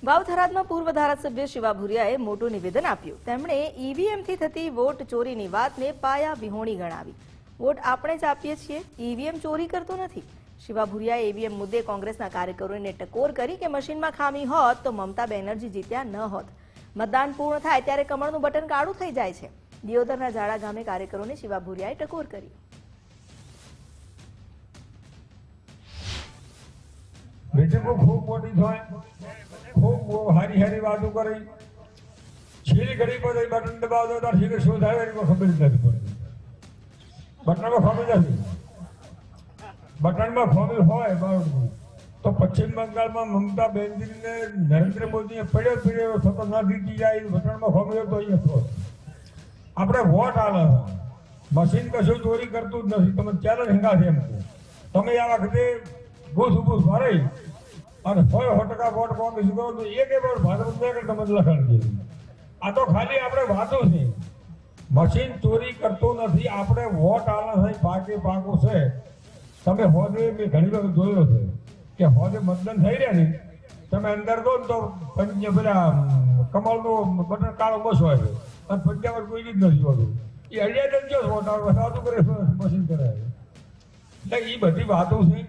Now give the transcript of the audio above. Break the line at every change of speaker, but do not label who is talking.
વાવ થરાદમાં પૂર્વ ધારાસભ્ય શિવા ભુરિયાએ મોટું નિવેદન આપ્યું. તેમણે ઈવીએમથી થતી વોટ ચોરીની વાતને પાયા વિહોણી ગણાવી. વોટ આપણે જ આપીએ છીએ, ઈવીએમ ચોરી કરતો નથી. શિવા ભુરિયાએ ઈવીએમ મુદ્દે કોંગ્રેસના કાર્યકરોને ટકોર કરી કે મશીનમાં ખામી હોત તો મમતા બેનર્જી જીત્યા ન હોત. મતદાન પૂર્ણ થાય ત્યારે કમળનું બટન કાળું થઈ જાય છે. દિયોદરના ઝાડા ગામે કાર્યકરોને શિવા ભુરિયાએ ટકોર કરી.
બેઠકો ખૂબ મોટી થાય, ખૂબ હારી હારી વાતો કરી, છેલ્લી ઘડી પર બટન દબાવતો હતા, છેલ્લે શું થાય એની ખબર જ નથી પડતી. બટનમાં ખબર નથી, બટનમાં ખબર હોય બરાબર તો પશ્ચિમ બંગાળમાં મમતા બેનર્જીને નરેન્દ્ર મોદીએ પડ્યો થતો ના જીતી જાય, બટનમાં ખબર તો અહીંયા આપણે વોટ આલે મશીન કશું ચોરી કરતું જ નથી. તમે ચેલેન્જ હંગાશે એમ તમે આ વખતે ઘૂસ ભરાઈ અને 100% વોટ કોંગ્રેસ કરો તો એક વોટ ભાજપ તમે લખણ છે. આ તો ખાલી આપણે વાતો છે, મશીન ચોરી કરતું નથી. આપણે વોટ આલે છે પાકો છે. તમે હોદે મેં ઘણી વખત જોયો છે કે હોદે મતદાન થઈ રહ્યા ને તમે અંદર દો ને તો પેલા કમળનું બટન કાળો બસ હોય છે અને પંજાબ કોઈ જ નથી હોતું. એ અડિયા જ વોટ આવે સાદું કરે મશીન કરે એટલે એ બધી વાતો છે.